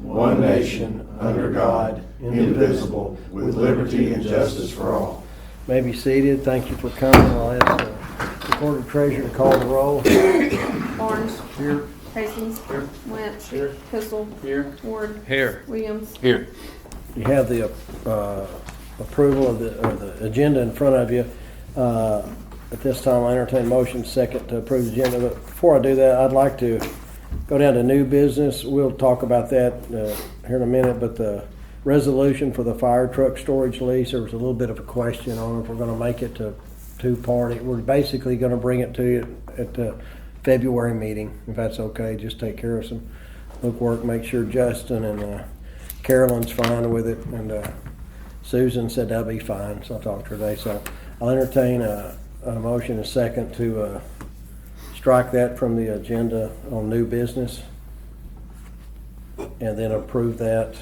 one nation, under God, indivisible, with liberty and justice for all. May be seated. Thank you for coming. I'll ask the Recorder Treasurer to call the roll. Barnes. Here. Hastings. Here. Lynch. Here. Pistol. Here. Ward. Here. Williams. Here. You have the approval of the agenda in front of you. At this time, I entertain a motion second to approve the agenda. But before I do that, I'd like to go down to new business. We'll talk about that here in a minute, but the resolution for the fire truck storage lease, there was a little bit of a question on if we're going to make it to two-party. We're basically going to bring it to you at the February meeting, if that's okay. Just take care of some work, make sure Justin and Carolyn's fine with it, and Susan said that'll be fine, so I'll talk to her today. So I'll entertain a motion, a second, to strike that from the agenda on new business, and then approve that.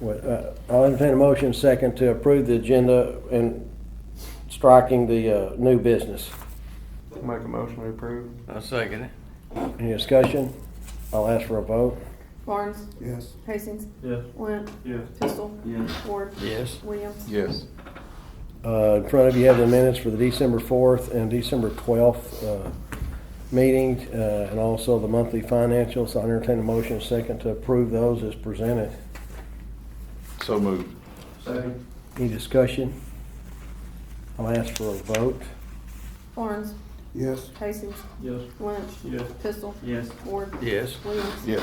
I'll entertain a motion, second, to approve the agenda and striking the new business. Make a motion to approve. I'll second it. Any discussion? I'll ask for a vote. Barnes. Yes. Hastings. Yes. Lynch. Yes. Pistol. Yes. Ward. Yes. Williams. Yes. In front of you have the minutes for the December 4th and December 12th meeting, and also the monthly financials. I'll entertain a motion, second, to approve those as presented. So moved. Second. Any discussion? I'll ask for a vote. Barnes. Yes. Hastings. Yes. Lynch. Yes. Pistol. Yes. Ward. Yes. Williams. Yes.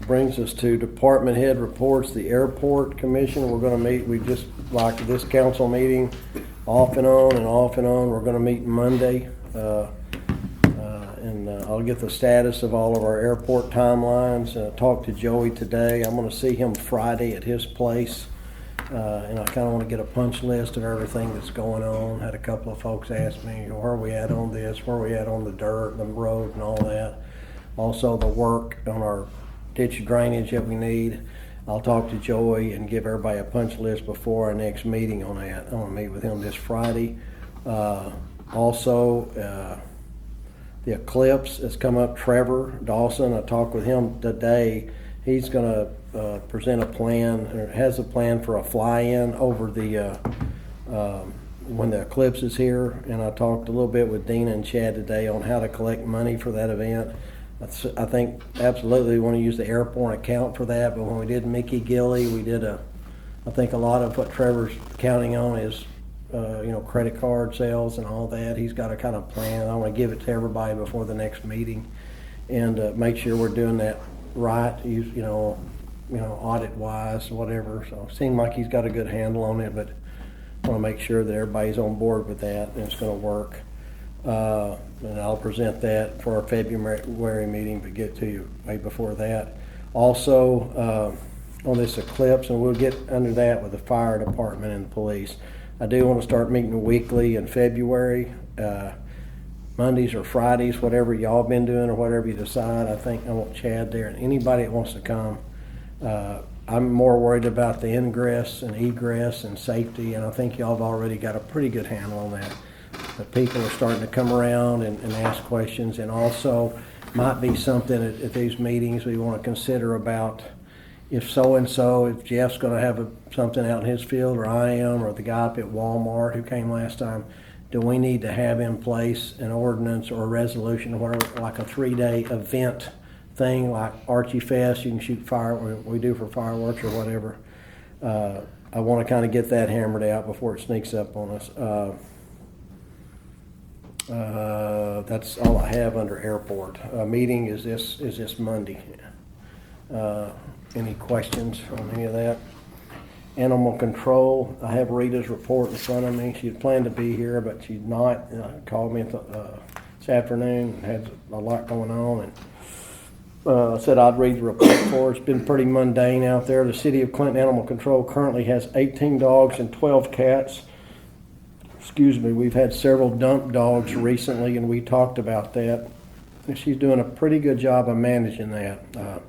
Brings us to department head reports. The airport commission, we're going to meet, we just, like this council meeting, off and on and off and on. We're going to meet Monday, and I'll get the status of all of our airport timelines. Talk to Joey today. I'm going to see him Friday at his place, and I kind of want to get a punch list of everything that's going on. Had a couple of folks ask me, where are we at on this, where are we at on the dirt, the road, and all that. Also the work on our ditch drainage that we need. I'll talk to Joey and give everybody a punch list before our next meeting on that. I want to meet with him this Friday. Also, the eclipse has come up. Trevor Dawson, I talked with him today. He's going to present a plan, or has a plan for a fly-in over the when the eclipse is here. And I talked a little bit with Dina and Chad today on how to collect money for that event. I think absolutely we want to use the airport account for that, but when we did Mickey Gilly, we did I think a lot of what Trevor's counting on is, credit card sales and all that. He's got a kind of plan. I want to give it to everybody before the next meeting and make sure we're doing that right, audit-wise, whatever. So it seemed like he's got a good handle on it, but I want to make sure that everybody's on board with that and it's going to work. And I'll present that for our February meeting, but get to you way before that. Also, on this eclipse, and we'll get under that with the fire department and the police. I do want to start meeting weekly in February, Mondays or Fridays, whatever y'all been doing or whatever you decide. I think I want Chad there and anybody that wants to come. I'm more worried about the ingress and egress and safety, and I think y'all have already got a pretty good handle on that. But people are starting to come around and ask questions, and also might be something at these meetings we want to consider about if so-and-so, if Jeff's going to have something out in his field, or I am, or the guy up at Walmart who came last time, do we need to have in place an ordinance or a resolution, or whatever, like a 3-day event thing, like Archie Fest, you can shoot fire, we do for fireworks or whatever. I want to kind of get that hammered out before it sneaks up on us. That's all I have under airport. Meeting is this Monday. Any questions on any of that? Animal control, I have Rita's report in front of me. She had planned to be here, but she's not. Called me this afternoon and had a lot going on, and said I'd read the report for her. It's been pretty mundane out there. The City of Clinton Animal Control currently has 18 dogs and 12 cats. We've had several dump dogs recently, and we talked about that. And she's doing a pretty good job of managing that.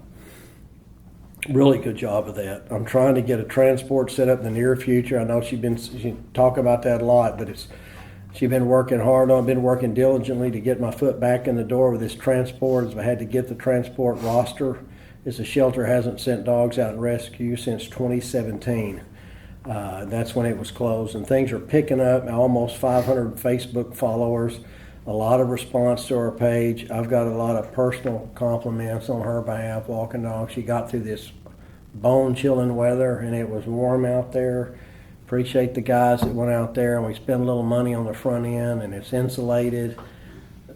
Really good job of that. I'm trying to get a transport set up in the near future. I know she talk about that a lot, but she's been working hard on, been working diligently to get my foot back in the door with this transport. I had to get the transport roster is the shelter hasn't sent dogs out and rescue since 2017. That's when it was closed, and things are picking up. Almost 500 Facebook followers, a lot of response to our page. I've got a lot of personal compliments on her behalf, walking dogs. She got through this bone-chilling weather, and it was warm out there. Appreciate the guys that went out there, and we spent a little money on the front end, and it's insulated.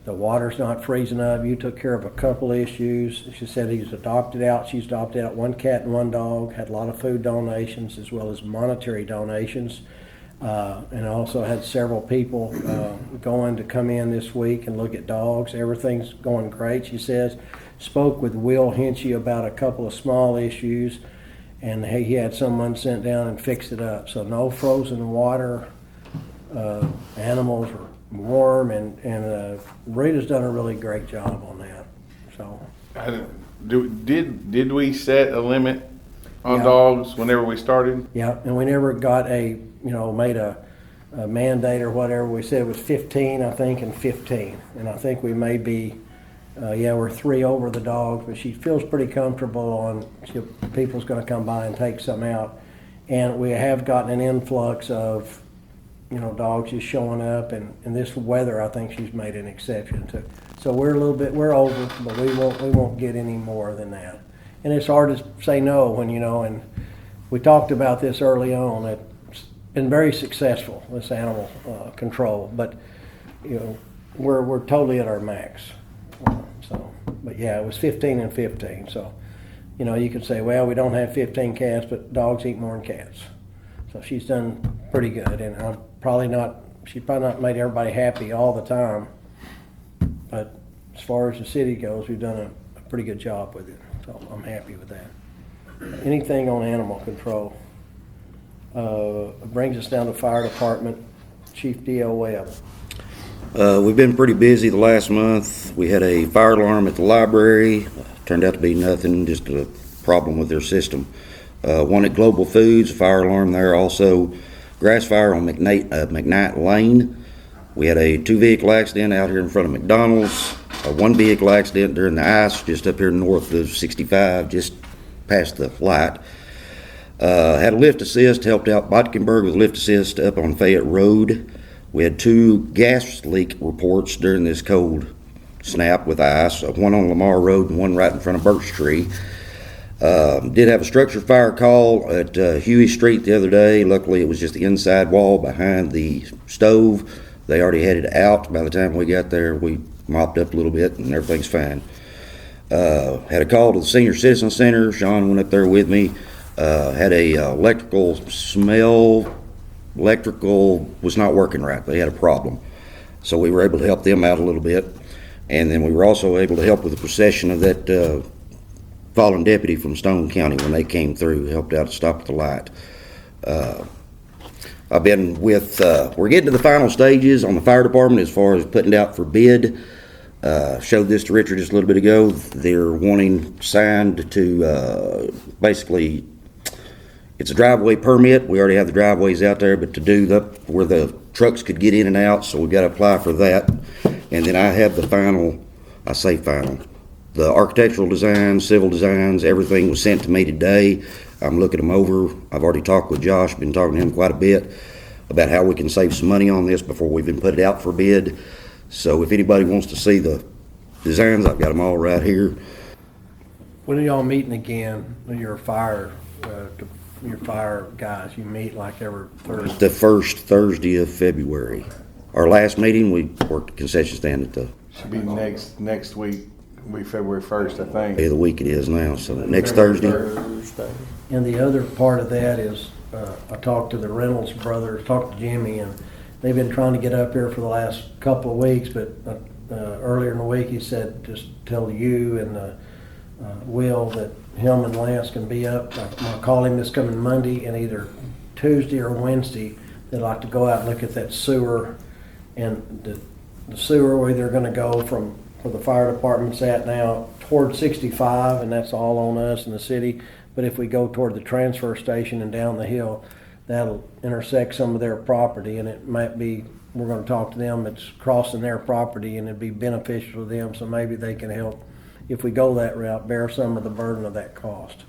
The water's not freezing up. You took care of a couple issues. She said she's adopted out one cat and one dog, had a lot of food donations as well as monetary donations. And also had several people going to come in this week and look at dogs. Everything's going great, she says. Spoke with Will Hinchy about a couple of small issues, and he had someone sent down and fixed it up. So no frozen water. Animals are warm, and Rita's done a really great job on that. So Did we set a limit on Yeah. dogs whenever we started? yeah, and we never got made a mandate or whatever. We said it was 15, I think, and 15, and I think we may be. We're 3 over the dogs, but she feels pretty comfortable on people's going to come by and take some out, and we have gotten an influx of dogs just showing up, and this weather, I think she's made an exception to. So we're we're over, but we won't get any more than that. And it's hard to say no when, and we talked about this early on. It's been very successful, this animal control, but we're totally at our max. But yeah, it was 15 and 15. So, you could say, well, we don't have 15 cats, but dogs eat more than cats. So she's done pretty good, and she's probably not made everybody happy all the time, but as far as the city goes, we've done a pretty good job with it. So I'm happy with that. Anything on animal control? Brings us down to fire department, Chief D.L. Webb. We've been pretty busy the last month. We had a fire alarm at the library. Turned out to be nothing, just a problem with their system. One at Global Foods, a fire alarm there. Also, grass fire on McKnight Lane. We had a 2-vehicle accident out here in front of McDonald's. A 1-vehicle accident during the ice just up here north of 65, just past the light. Had a lift assist, helped out Botkenberg with lift assist up on Fayette Road. We had 2 gas leak reports during this cold snap with ice, one on Lamar Road and one right in front of Birch Tree. Did have a structure fire call at Huey Street the other day. Luckily, it was just the inside wall behind the stove. They already had it out. By the time we got there, we mopped up a little bit and everything's fine. Had a call to the Senior Citizen Center. Sean went up there with me. Had a electrical was not working right. They had a problem. So we were able to help them out a little bit. And then we were also able to help with the procession of that fallen deputy from Stone County when they came through, helped out to stop the light. I've been we're getting to the final stages on the fire department as far as putting it out for bid. Showed this to Richard just a little bit ago. They're wanting signed to basically, it's a driveway permit. We already have the driveways out there, but to do where the trucks could get in and out, so we've got to apply for that. And then I have the the architectural designs, civil designs, everything was sent to me today. I'm looking them over. I've already talked with Josh, been talking to him quite a bit about how we can save some money on this before we even put it out for bid. So if anybody wants to see the designs, I've got them all right here. When are y'all meeting again? Your fire guys, you meet like every Thursday? The first Thursday of February. Our last meeting, we worked the concession stand at the Should be next week, February 1st, I think. day of the week it is now, so next Thursday. And the other part of that is, I talked to the Reynolds brothers, talked to Jimmy, and they've been trying to get up here for the last couple of weeks, but earlier in the week he said, just tell you and Will that him and Lance can be up. I'm going to call him this coming Monday, and either Tuesday or Wednesday, they'd like to go out and look at that sewer. And the sewer, where they're going to go from where the fire department's at now toward 65, and that's all on us in the city. But if we go toward the transfer station and down the hill, that'll intersect some of their property, and it might be, we're going to talk to them, it's crossing their property, and it'd be beneficial to them, so maybe they can help if we go that route, bear some of the burden of that cost.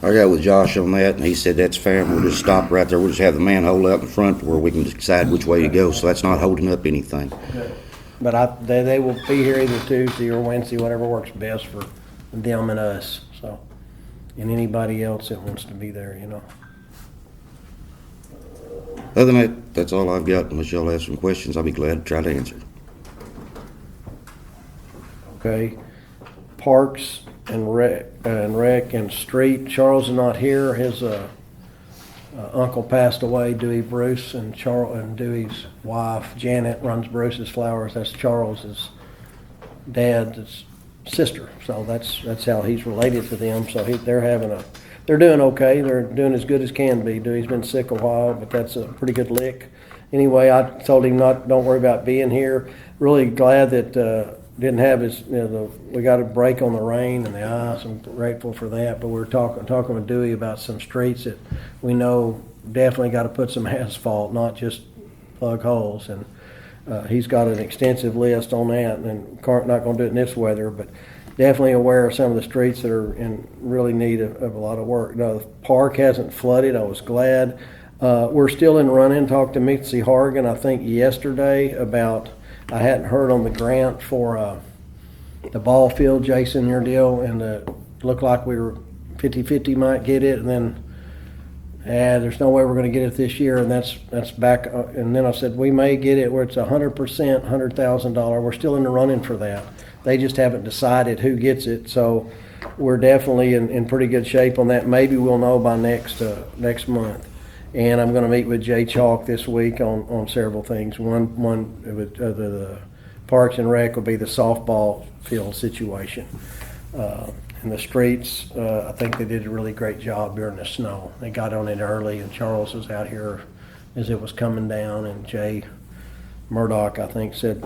I got with Josh on that, and he said that's fair. We'll just stop right there. We'll just have the manhole out in front where we can decide which way to go, so that's not holding up anything. But they will be here either Tuesday or Wednesday, whatever works best for them and us, so. And anybody else that wants to be there, you know. Other than that, that's all I've got. Unless y'all have some questions, I'll be glad to try to answer. Okay. Parks and Rec and Street. Charles is not here. His uncle passed away, Dewey Bruce, and Dewey's wife, Janet, runs Bruce's Flowers. That's Charles's dad's sister. So that's how he's related to them. So they're doing okay. They're doing as good as can be. Dewey's been sick a while, but that's a pretty good lick. Anyway, I told him don't worry about being here. Really glad that didn't have his, we got a break on the rain and the ice. I'm grateful for that. But we're talking with Dewey about some streets that we know definitely got to put some asphalt, not just plug holes. And he's got an extensive list on that, and not going to do it in this weather, but definitely aware of some of the streets that are in really need of a lot of work. No, the park hasn't flooded. I was glad. We're still in running. Talked to Mitzi Hargan, I think, yesterday about, I hadn't heard on the grant for the ball field, Jason, your deal, and looked like we were 50-50 might get it, and then there's no way we're going to get it this year, and that's back. And then I said, we may get it where it's 100%, $100,000. We're still in the running for that. They just haven't decided who gets it, so we're definitely in pretty good shape on that. Maybe we'll know by next month. And I'm going to meet with Jay Chalk this week on several things. One the Parks and Rec will be the softball field situation. In the streets, I think they did a really great job during the snow. They got on it early, and Charles was out here as it was coming down, and Jay Murdoch, I think, said,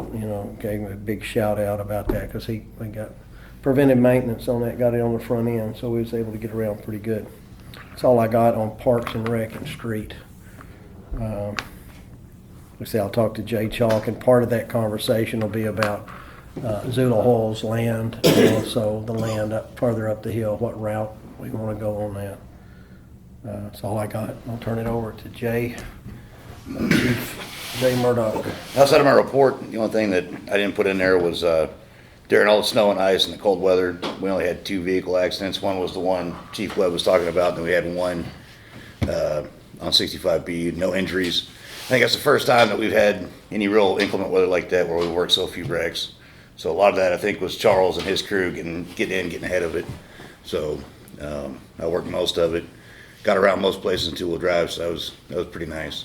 gave him a big shout out about that, because we got preventive maintenance on that, got it on the front end, so we was able to get around pretty good. That's all I got on Parks and Rec and Street. I'll talk to Jay Chalk, and part of that conversation will be about Zula Hall's land, and also the land further up the hill, what route we want to go on that. That's all I got. I'll turn it over to Jay, Chief Jay Murdoch. Outside of my report, the only thing that I didn't put in there was during all the snow and ice and the cold weather, we only had 2 vehicle accidents. One was the one Chief Webb was talking about, and then we had one on 65B, no injuries. I think that's the first time that we've had any real inclement weather like that where we worked so few wrecks. So a lot of that, I think, was Charles and his crew getting ahead of it. So I worked most of it, got around most places in two-wheel drive, so that was pretty nice.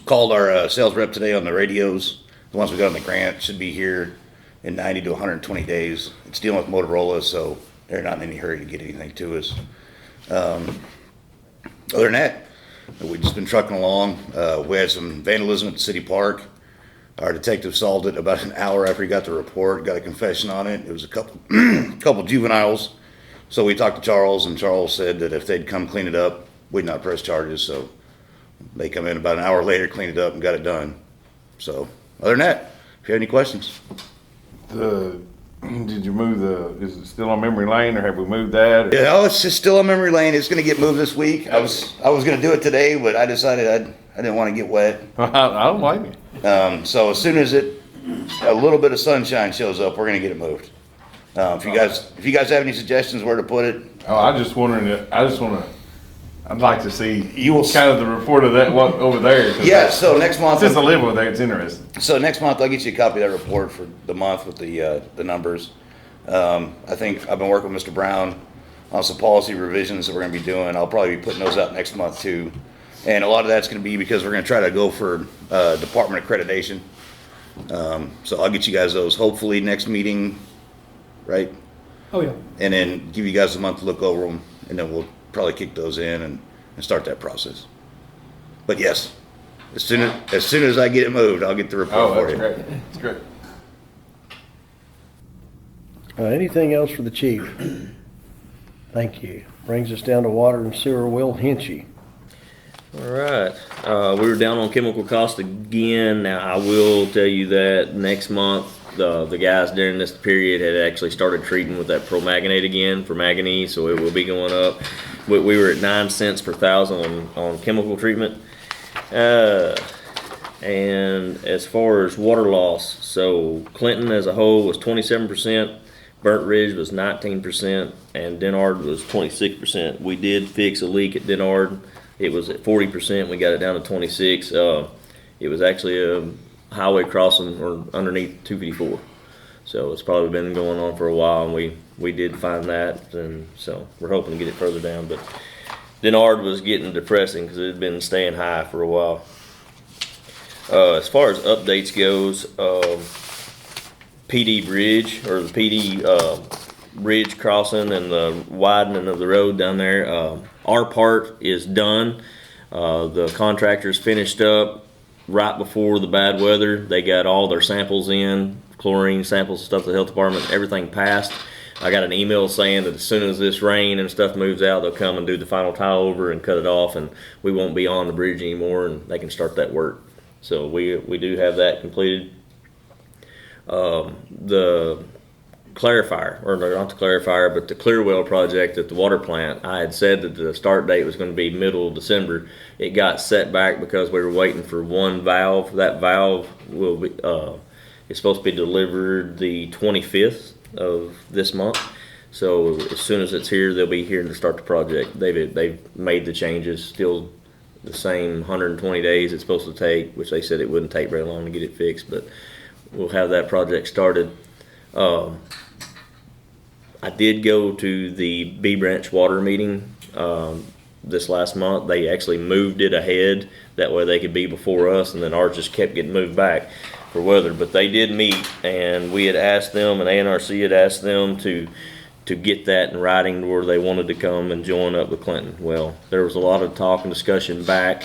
Called our sales rep today on the radios. The ones we got on the grant should be here in 90 to 120 days. It's dealing with Motorola, so they're not in any hurry to get anything to us. Other than that, we've just been trucking along. We had some vandalism at the city park. Our detective solved it about an hour after he got the report, got a confession on it. It was a couple juveniles. So we talked to Charles, and Charles said that if they'd come clean it up, we'd not press charges. So they come in about an hour later, cleaned it up, and got it done. So other than that, if you have any questions. Did you move is it still on memory lane, or have we moved that? Yeah, no, it's just still on memory lane. It's going to get moved this week. I was going to do it today, but I decided I didn't want to get wet. I don't blame you. So as soon as a little bit of sunshine shows up, we're going to get it moved. If you guys have any suggestions where to put it, I'd like to see You will kind of the report of that what over there. 'Cause yeah. So next month, since I live over there, it's interesting. So next month I'll get you a copy of that report for the month with the numbers. I think I've been working with Mr. Brown on some policy revisions that we're going to be doing. I'll probably be putting those out next month too. And a lot of that's going to be because we're going to try to go for department accreditation. So I'll get you guys those hopefully next meeting, right? Oh, yeah. And then give you guys a month to look over them, and then we'll probably kick those in and start that process. But yes, as soon as I get it moved, I'll get the report for That's you. great. That's great. Anything else for the chief? Thank you. Brings us down to water and sewer. Will Hinchy. All right. We were down on chemical cost again. Now, I will tell you that next month The guys during this period had actually started treating with that promagonate again for manganese, so it will be going up. We were at 9 cents per thousand on chemical treatment. And as far as water loss, so Clinton as a whole was 27%, Burnt Ridge was 19%, and Denard was 26%. We did fix a leak at Denard. It was at 40%. We got it down to 26. It was actually a highway crossing or underneath 254. So it's probably been going on for a while, and we did find that, and so we're hoping to get it further down. But Denard was getting depressing because it had been staying high for a while. As far as updates goes, PD Bridge, or the PD Bridge crossing and the widening of the road down there, our part is done. The contractors finished up right before the bad weather. They got all their samples in, chlorine samples and stuff to the health department. Everything passed. I got an email saying that as soon as this rain and stuff moves out, they'll come and do the final tile over and cut it off, and we won't be on the bridge anymore, and they can start that work. So we do have that completed. The clarifier, or not the clarifier, but the Clearwell project at the water plant, I had said that the start date was going to be middle of December. It got set back because we were waiting for one valve. That valve will be it's supposed to be delivered the 25th of this month. So as soon as it's here, they'll be here to start the project. They've made the changes. Still the same 120 days it's supposed to take, which they said it wouldn't take very long to get it fixed, but we'll have that project started. I did go to the B Branch water meeting this last month. They actually moved it ahead. That way they could be before us, and then ours just kept getting moved back for weather. But they did meet, and we had asked them, and ANRC had asked them to get that in writing to where they wanted to come and join up with Clinton. Well, there was a lot of talk and discussion back,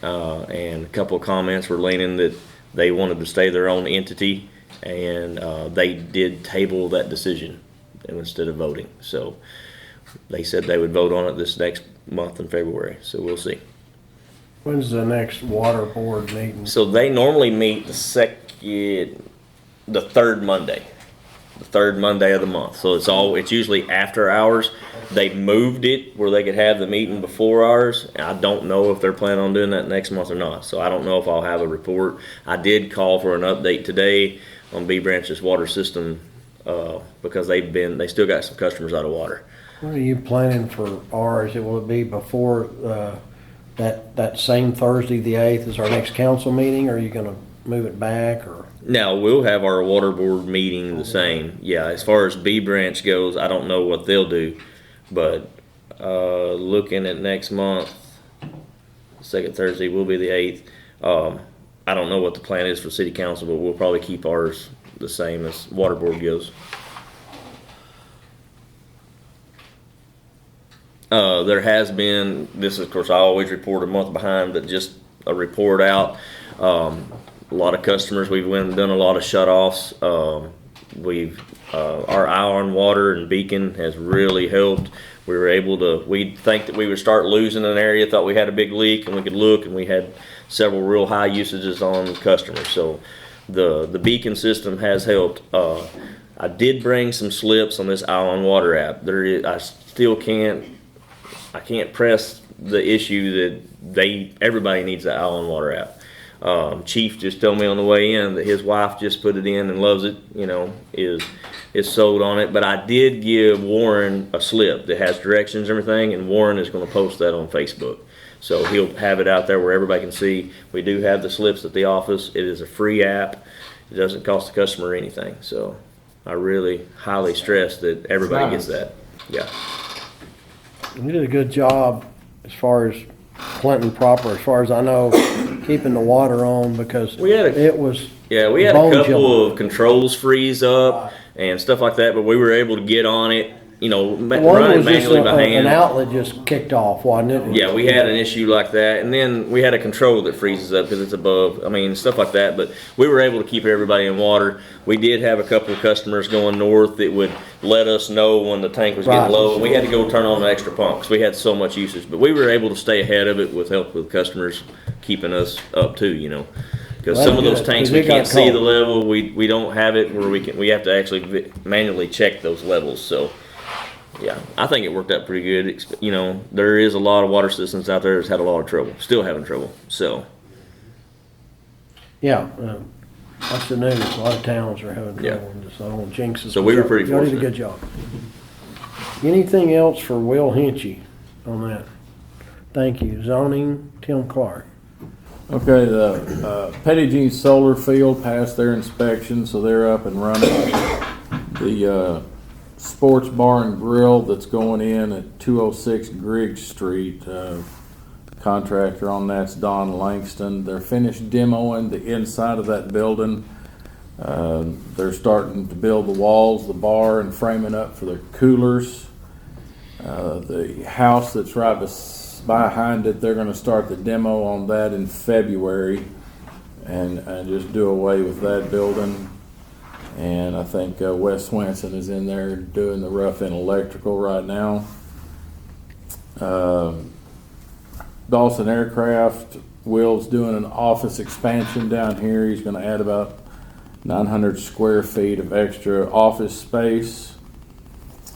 and a couple of comments were leaning that they wanted to stay their own entity, and they did table that decision instead of voting. So they said they would vote on it this next month in February, so we'll see. When's the next water board meeting? So they normally meet the third Monday. The third Monday of the month. So it's usually after hours. They moved it where they could have the meeting before ours. I don't know if they're planning on doing that next month or not. So I don't know if I'll have a report. I did call for an update today on B Branch's water system because they still got some customers out of water. When are you planning for ours? Will it be before that same Thursday, the 8th, is our next council meeting? Or are you going to move it back, or? Now, we'll have our water board meeting the same. Yeah, as far as B Branch goes, I don't know what they'll do. But looking at next month, second Thursday will be the 8th. I don't know what the plan is for city council, but we'll probably keep ours the same as water board goes. There has been, this of course I always report a month behind, but just a report out. A lot of customers, we've went and done a lot of shut-offs. Our Ion Water and Beacon has really helped. We were able to, we'd think that we would start losing an area, thought we had a big leak, and we could look, and we had several real high usages on customers. So the Beacon system has helped. I did bring some slips on this Ion Water app. I still can't press the issue that everybody needs the Ion Water app. Chief just told me on the way in that his wife just put it in and loves it, is sold on it. But I did give Warren a slip that has directions and everything, and Warren is going to post that on Facebook. So he'll have it out there where everybody can see. We do have the slips at the office. It is a free app. It doesn't cost the customer anything. So I really highly stress that everybody gets that. Yeah. You did a good job as far as Clinton proper, as far as I know, keeping the water on, because We had a it was couple bone of controls freeze up and stuff like that, but we were able to get on it, One run it was just manually by an hand. outlet just kicked off, wasn't it? Yeah, we had an issue like that, and then we had a control that freezes up because it's above. Stuff like that. But we were able to keep everybody in water. We did have a couple of customers going north that would let us know when the tank was Right. getting low, and we had to go turn on an extra pump because we had so much usage. But we were able to stay ahead of it with help with customers keeping us up too. Because Well, some of that's those good, tanks, 'cause we it got can't see the cold. level, we don't have it where we have to actually manually check those levels, so. Yeah, I think it worked out pretty good. You know, there is a lot of water systems out there that's had a lot of trouble, still having trouble, so. Yeah, that's the news. A lot of towns are having Yeah. trouble, so I don't want to jinx us. So we were pretty Y'all did a fortunate. good job. Anything else for Will Hinchy on that? Thank you. Zoning, Tim Clark. Okay, the Petty Jean Solar Field passed their inspection, so they're up and running. The sports bar and grill that's going in at 206 Griggs Street, contractor on that's Don Langston. They're finished demoing the inside of that building. They're starting to build the walls, the bar, and framing up for the coolers. The house that's right behind it, they're going to start the demo on that in February and just do away with that building. And I think Wes Swenson is in there doing the rough and electrical right now. Dawson Aircraft, Will's doing an office expansion down here. He's going to add about 900 square feet of extra office space.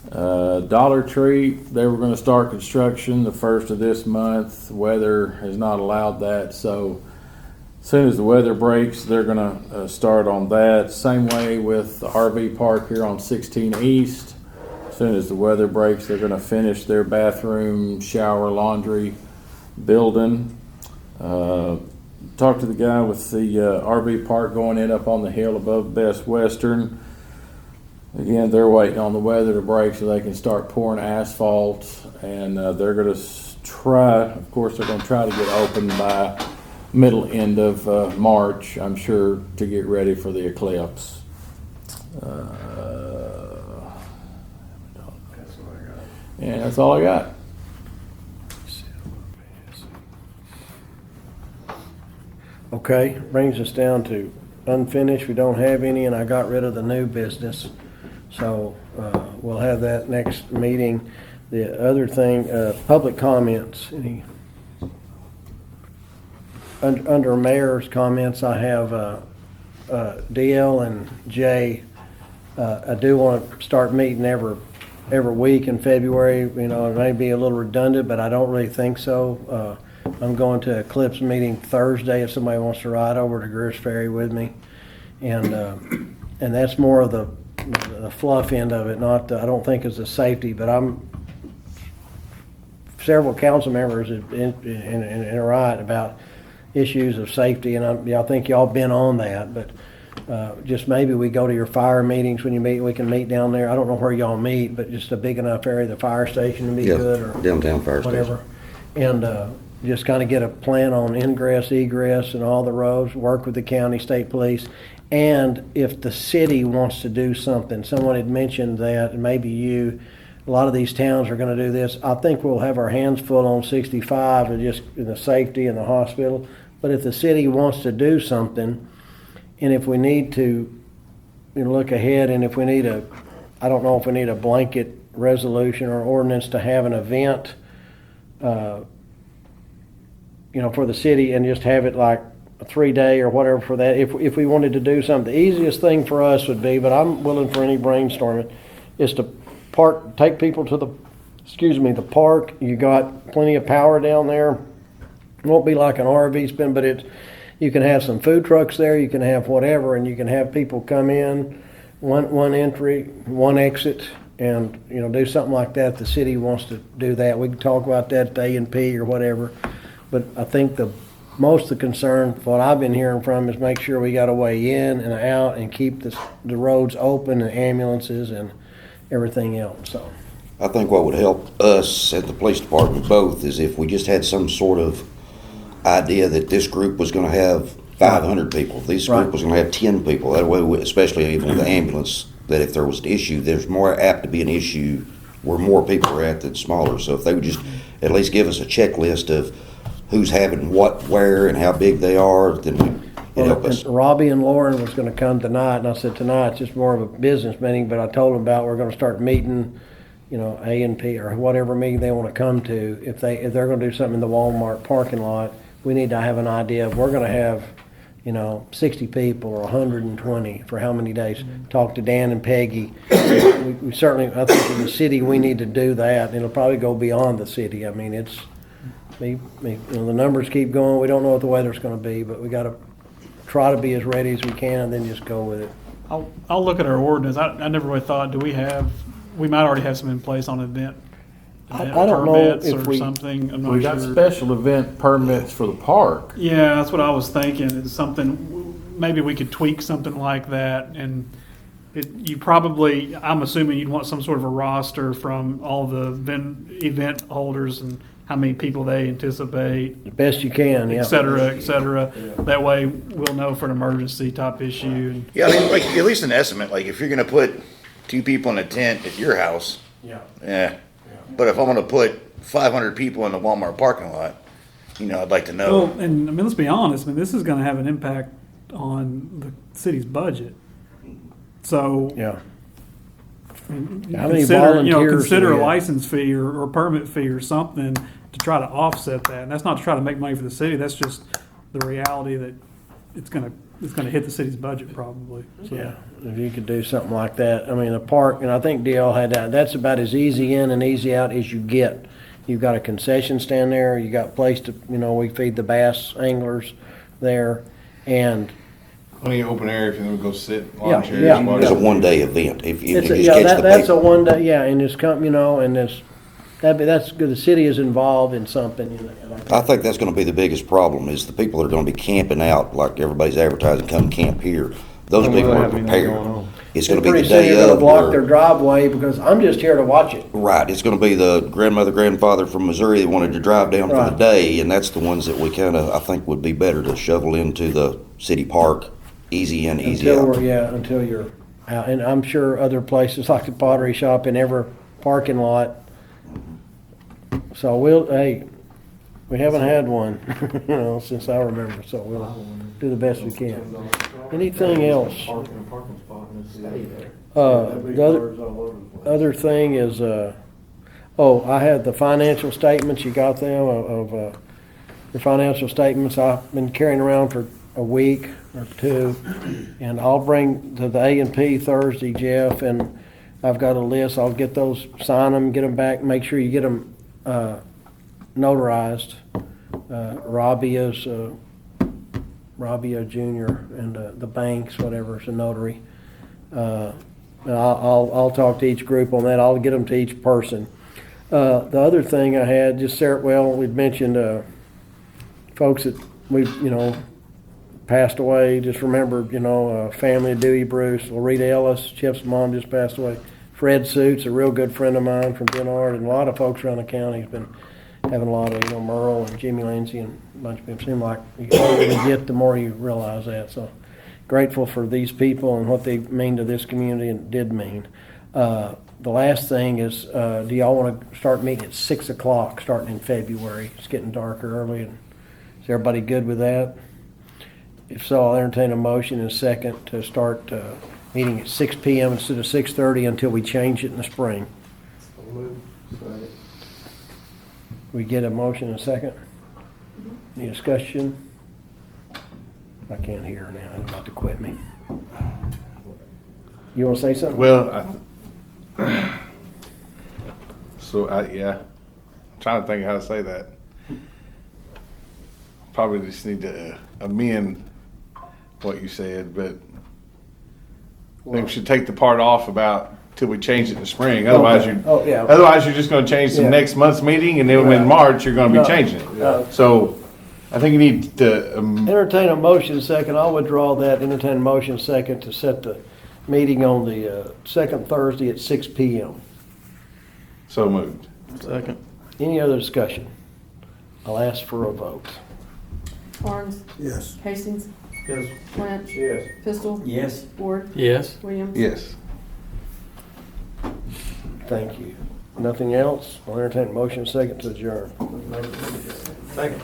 Dollar Tree, they were going to start construction the first of this month. Weather has not allowed that, so as soon as the weather breaks, they're going to start on that. Same way with the RV park here on 16 East. As soon as the weather breaks, they're going to finish their bathroom, shower, laundry building. Talked to the guy with the RV park going in up on the hill above Best Western. Again, they're waiting on the weather to break so they can start pouring asphalt, and they're going to try, of course, they're going to try to get open by end of March, I'm sure, to get ready for the eclipse. And that's all I got. Okay, brings us down to unfinished. We don't have any, and I got rid of the new business. So we'll have that next meeting. The other thing, public comments. Any? Under mayor's comments, I have DL and Jay. I do want to start meeting every week in February. You know, it may be a little redundant, but I don't really think so. I'm going to Eclipse meeting Thursday if somebody wants to ride over to Greer's Ferry with me, and that's more of the fluff end of it. Not I don't think it's the safety, but several council members have in right about issues of safety, and I think y'all been on that, but just maybe we go to your fire meetings when you meet. We can meet down there. I don't know where y'all meet, but just a big enough area, the fire station would be good, or downtown fire whatever. station. And just kind of get a plan on ingress, egress, and all the roads. Work with the county, state police, and if the city wants to do something, someone had mentioned that, and maybe you. A lot of these towns are going to do this. I think we'll have our hands full on 65 and just in the safety and the hospital. But if the city wants to do something, and if we need to look ahead, and if we need I don't know if we need a blanket resolution or ordinance to have an event, for the city, and just have it like a 3-day or whatever for that. If we wanted to do something, the easiest thing for us would be, but I'm willing for any brainstorming, is to take people to the park. You got plenty of power down there. It won't be like an RV spin, but you can have some food trucks there. You can have whatever, and you can have people come in, one entry, one exit, and do something like that. If the city wants to do that, we can talk about that at A&P or whatever. But I think most of the concern, what I've been hearing from, is make sure we got a way in and out and keep the roads open and ambulances and everything else. So I think what would help us at the police department both is if we just had some sort of idea that this group was going to have 500 people, this group was going to have 10 people. That way, especially even with the ambulance, that if there was an issue, there's more apt to be an issue where more people are at than smaller. So if they would just at least give us a checklist of who's having what, where, and how big they are, then it'd help us. Robbie and Lauren was going to come tonight, and I said tonight it's just more of a business meeting, but I told them about we're going to start meeting, A&P or whatever meeting they want to come to. If they're going to do something in the Walmart parking lot, we need to have an idea of we're going to have, 60 people or 120 for how many days. Talk to Dan and Peggy. We certainly, I think in the city, we need to do that. It'll probably go beyond the city. I mean, the numbers keep going. We don't know what the weather's gonna be, but we gotta try to be as ready as we can and then just go with it. I'll look at our ordinance. I never really thought, we might already have some in place on event I don't know permits if or we- something. I'm not We got sure. special event permits for the park. Yeah, that's what I was thinking. It's something, maybe we could tweak something like that. And I'm assuming you'd want some sort of a roster from all the event holders and how many people they anticipate, The best you can, yeah. et cetera, et cetera. That way we'll know for an emergency type issue. Yeah, I mean, like, at least an estimate, like, if you're gonna put 2 people in a tent at your house, Yeah. but if I'm gonna put 500 people in the Walmart parking lot, I'd like to know. Well, and I mean, let's be honest. I mean, this is going to have an impact on the city's budget. So, Yeah. I mean, How many consider volunteers do a we have? license fee or permit fee or something to try to offset that. And that's not to try to make money for the city. That's just the reality that it's going to hit the city's budget probably. So, Yeah, if you could do something like that. I mean, a park, and I think DL had that, that's about as easy in and easy out as you get. You've got a concession stand there, you got a place to, we feed the bass anglers there, and Plenty of open area if you want to go sit, lawn Yeah, chairs, yeah. whatever. It's a one-day event. If you it's, just yeah, catch the that's a people. one day, yeah, and it's and that's good, the city is involved in something. I think that's gonna be the biggest problem, is the people that are gonna be camping out, like everybody's advertising, come camp here. Those people are prepared. It's gonna be the Pretty soon day you're gonna of block their where, driveway because I'm just here to watch it. right, it's gonna be the grandmother, grandfather from Missouri that wanted to drive down for the Right. day, and that's the ones that we kinda, I think would be better to shovel into the city park, easy in, easy out. Until you're out. And I'm sure other places like the pottery shop in every parking lot. So we haven't had one, since I remember, so we'll do the best we can. Anything else? The other thing is, I had the financial statements, you got them, of the financial statements I've been carrying around for a week or two, and I'll bring to the A&P Thursday, Jeff, and I've got a list. I'll get those, sign them, get them back, make sure you get them notarized. Robbie Jr. and the banks, whatever, is a notary. And I'll talk to each group on that. I'll get them to each person. The other thing I had, we'd mentioned folks that we've, passed away. Just remember, family of Dewey Bruce, Loretta Ellis, Chip's mom just passed away. Fred Suits, a real good friend of mine from Denard, and a lot of folks around the county has been having a lot of, Merle and Jimmy Lindsay and a bunch of people. Seem like the older you get, the more you realize that. So grateful for these people and what they mean to this community and did mean. The last thing is, do y'all want to start meeting at 6 o'clock starting in February? It's getting darker early. And is everybody good with that? If so, I'll entertain a motion in a second to start meeting at 6 p.m. instead of 6:30 until we change it in the spring. We get a motion in a second? Any discussion? I can't hear now. It's about to quit me. You want to say something? Well, trying to think of how to say that. Probably just need to amend what you said, but I think we should take the part off about till we change it in the spring. Otherwise, otherwise you're just going to change the next month's meeting, and then in March you're going to be changing it. So I think you need to. Entertain a motion second. I'll withdraw that. Entertain a motion second to set the meeting on the second Thursday at 6 p.m. So moved. Second. Any other discussion? I'll ask for a vote. Barnes. Yes. Hastings. Yes. Lynch. Yes. Pistol. Yes. Ward. Yes. Williams. Yes. Thank you. Nothing else? I'll entertain a motion second to adjourn. Second.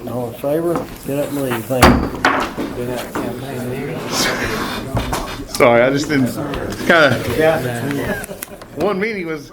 All in favor? Get up and leave. Thank you. Sorry, I just didn't kind of. One meeting was